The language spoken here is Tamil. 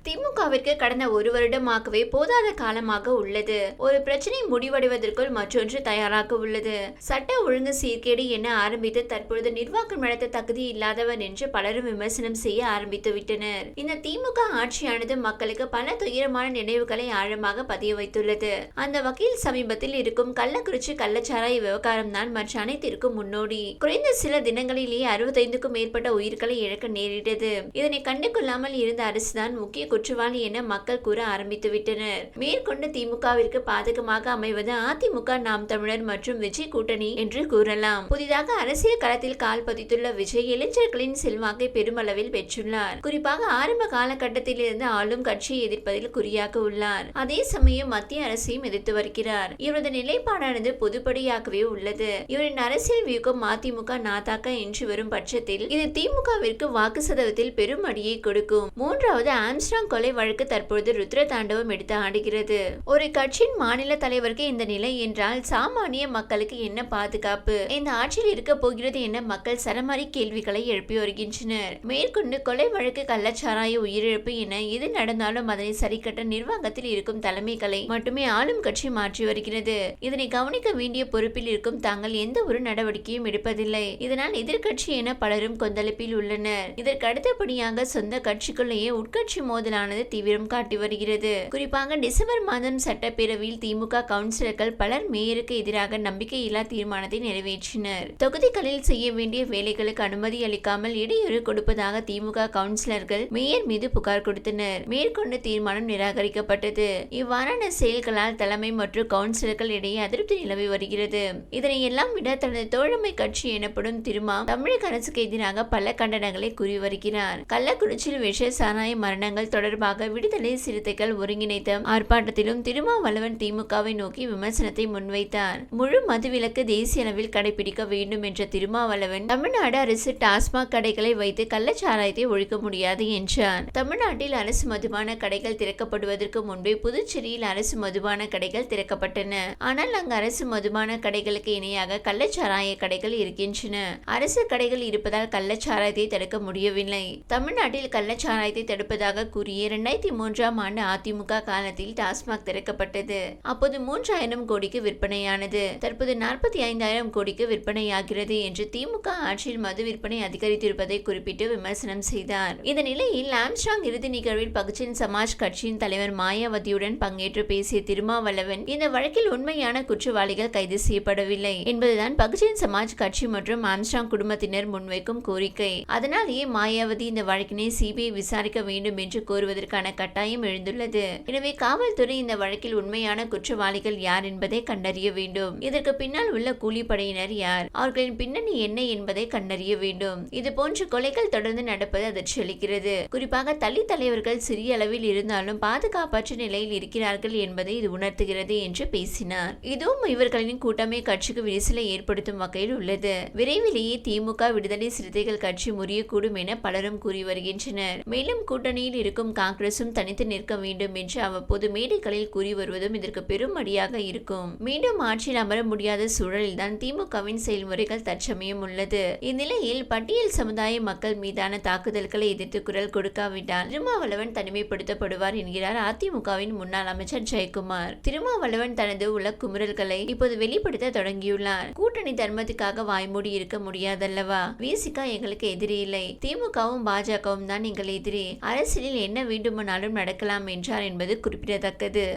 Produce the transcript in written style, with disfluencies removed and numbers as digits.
திமுகவிற்கு கடந்த ஒரு வருடமாகவே போதாத காலமாக உள்ளது. ஒரு பிரச்சனை முடிவடைவதற்குள் மற்றொன்று தயாராக உள்ளது. சட்ட ஒழுங்கு சீர்கேடு என ஆரம்பித்து தற்பொழுது நிர்வாகம் நடத்த தகுதி இல்லாதவர் என்று பலரும் விமர்சனம் செய்ய ஆரம்பித்து விட்டனர். இந்த திமுக ஆட்சியானது மக்களுக்கு பல துயரமான நினைவுகளை ஆழமாக பதிய வைத்துள்ளது. அந்த வகையில் சமீபத்தில் இருக்கும் கள்ளக்குறிச்சி கள்ளச்சாராய விவகாரம் தான் மற்ற அனைத்திற்கும் முன்னோடி. குறைந்த சில தினங்களிலேயே 65க்கும் மேற்பட்ட உயிர்களை இழக்க நேரிட்டது. இதனை கண்டுகொள்ளாமல் இருந்த அரசுதான் முக்கிய குற்றவாளி என மக்கள் கூற ஆரம்பித்து விட்டனர். மேற்கொண்டு திமுகவிற்கு பாதகமாக அமைவது அதிமுக, நாம் தமிழர் மற்றும் விஜய் கூட்டணி என்று கூறலாம். புதிதாக அரசியல் களத்தில் கால் பதித்துள்ள விஜய் இளைஞர்களின் செல்வாக்கை பெருமளவில் பெற்றுள்ளார். குறிப்பாக ஆரம்ப காலகட்டத்தில் இருந்து ஆளும் கட்சியை எதிர்ப்பதில் குறியாக உள்ளார். அதே சமயம் மத்திய அரசையும் எதிர்த்து வருகிறார். இவரது நிலைப்பாடானது பொதுப்படியாகவே உள்ளது. இவரின் அரசியல் வியூகம் அதிமுக நாதாக்க என்று வரும் பட்சத்தில் இது திமுகவிற்கு வாக்கு சதவீதத்தில் பெரும் அடியை கொடுக்கும். மூன்றாவது ஆம்ஸ்ட்ராங் கொலை வழக்கு தற்பொழுது ருத்ர தாண்டவம் எடுத்து ஆடுகிறது. ஒரு கட்சியின் மாநில தலைவருக்கு இந்த நிலை என்றால் சாமானிய மக்களுக்கு என்ன பாதுகாப்பு? இந்த ஆட்சியில் இருக்க போகிறது என மக்கள் சரமாரி கேள்விகளை எழுப்பி வருகின்றனர். மேற்கொண்டு கொலை வழக்கு, கள்ளச்சாராய உயிரிழப்பு என எது நடந்தாலும் அதனை சரிக்கட்ட நிர்வாகத்தில் இருக்கும் தலைமைகளை மட்டுமே ஆளும் கட்சி மாற்றி வருகிறது. இதனை கவனிக்க வேண்டிய பொறுப்பில் இருக்கும் தாங்கள் எந்த ஒரு நடவடிக்கையும் எடுப்பதில்லை. இதனால் எதிர்கட்சி என பலரும் கொந்தளிப்பில் உள்ளனர். இதற்கு அடுத்தபடியாக சொந்த கட்சிக்குள்ளேயே உட்கட்சி மோதலானது தீவிரம் காட்டி வருகிறது. குறிப்பாக டிசம்பர் மாதம் சட்டப்பேரவையில் திமுக கவுன்சிலர்கள் பலர் மேயருக்கு எதிராக நம்பிக்கையில்லா தீர்மானத்தை நிறைவேற்றினர். தொகுதிகளில் செய்ய வேண்டிய வேலைகளுக்கு அனுமதி அளிக்காமல் இடையூறு கொடுப்பதாக திமுக கவுன்சிலர்கள் மேயர் மீது புகார் கொடுத்தனர். மேற்கொண்டு தீர்மானம் நிராகரிக்கப்பட்டது. இவ்வாறான செயல்களால் தலைமை மற்றும் கவுன்சிலர்கள் இடையே அதிருப்தி நிலவி வருகிறது. இதனை எல்லாம் விட தனது தோழமை கட்சி எனப்படும் திருமா தமிழக அரசுக்கு எதிராக பல கண்டனங்களை கூறி வருகிறார். கள்ளக்குறிச்சியில் விஷ சாராய மரணங்கள் தொடர்பாக விடுதலை சிறுத்தைகள் ஒருங்கிணைத்த ஆர்ப்பாட்டத்திலும் திருமாவளவன் திமுகவை நோக்கி விமர்சனத்தை முன்வைத்தார். முழு மதுவிலக்கு தேசிய அளவில் கடைபிடிக்க வேண்டும் என்ற திருமாவளவன் தமிழ்நாடு அரசு டாஸ்மாக் கடைகளை வைத்து கள்ளச்சாராயத்தை ஒழிக்க முடியாது என்றார். தமிழ்நாட்டில் அரசு மதுபான கடைகள் திறக்கப்படுவதற்கு முன்பே புதுச்சேரியில் அரசு மதுபான கடைகள் திறக்கப்பட்டன. ஆனால் அங்கு அரசு மதுபான கடைகளுக்கு இணையாக கள்ளச்சாராய கடைகள் இருக்கின்றன. அரசு கடைகள் இருப்பதால் கள்ளச்சாராயத்தை தடுக்க முடியவில்லை. தமிழ்நாட்டில் கள்ளச்சாராயத்தை தடுப்பதாக கூறிய 2003ஆம் ஆண்டு அதிமுக காலத்தில் டாஸ்மாக் திறக்கப்பட்டது. அப்போது 3000 கோடிக்கு விற்பனையானது. தற்போது 45,000 கோடிக்கு விற்பனையாகிறது என்று திமுக ஆட்சியில் மது விற்பனை அதிகரித்திருப்பதை குறிப்பிட்டு விமர்சனம் செய்தார். இந்த நிலையில் ஆம்ஸ்ட்ராங் இறுதி நிகழ்வில் பகுஜன் சமாஜ் கட்சியின் தலைவர் மாயாவதியுடன் பங்கேற்று பேசிய திருமாவளவன் இந்த வழக்கில் உண்மையான குற்றவாளிகள் கைது செய்யப்படவில்லை என்பதுதான் பகுஜன் சமாஜ் கட்சி மற்றும் ஆம்ஸ்ட்ராங் குடும்பத்தினர் முன்வைக்கும் கோரிக்கை. அதனாலேயே மாயாவதி இந்த வழக்கினை சிபிஐ விசாரிக்க வேண்டும் என்று கோருவதற்கான கட்டாயம் எழுந்துள்ளது. எனவே காவல்துறை இந்த வழக்கில் உண்மையான குற்றவாளிகள் யார் என்பதை கண்டறிய வேண்டும். இதற்கு பின்னால் உள்ள கூலிப்படையினர் யார், அவர்களின் பின்னணி என்ன என்பதை கண்டறிய வேண்டும். இது போன்ற கொலைகள் தொடர்ந்து நடப்பது அதிர்ச்சியளிக்கிறது. குறிப்பாக தலித் தலைவர்கள் சிறிய அளவில் இருந்தாலும் பாதுகாப்பற்ற நிலையில் இருக்கிறார்கள் என்பதை இது உணர்த்துகிறது என்று பேசினார். இதுவும் இவர்களின் கூட்டமே கட்சிக்கு விரிசலை ஏற்படுத்தும் வகையில் உள்ளது. விரைவிலேயே திமுக, விடுதலை சிறுத்தைகள் கட்சி முறியக்கூடும் என பலரும் கூறி வருகின்றனர். மேலும் கூட்டணியில் இருக்கும் காங்கிரசும் தனித்து நிற்க வேண்டும் என்று அவ்வப்போது மேடைகளில் கூறி வருவதும் இதற்கு பெரும் அடியாக இருக்கும். மீண்டும் ஆட்சியில் அமர முடியாத சூழலில்தான் திமுகவின் செயல்முறைகள் தற்சமயம் உள்ளது. இந்நிலையில் பட்டியல் சமுதாய மக்கள் மீதான தாக்குதல்களை எதிர்த்து குரல் கொடுக்காவிட்டால் திருமாவளவன் தனிமைப்படுத்தப்படுவார் என்கிறார் அதிமுகவின் முன்னாள் அமைச்சர் ஜெயக்குமார். திருமாவளவன் தனது உள்ள குமுறல்களை இப்போது வெளிப்படுத்த தொடங்கியுள்ளார். கூட்டணி தர்மத்துக்காக வாய்மூடி இருக்க முடியாதல்லவா? விசிக எங்களுக்கு எதிரி இல்லை, திமுகவும் பாஜகவும் தான் எங்கள் எதிரி. அரசியலில் என்ன வேண்டுமானாலும் நடக்கலாம் என்றார் என்பது குறிப்பிடத்தக்கது.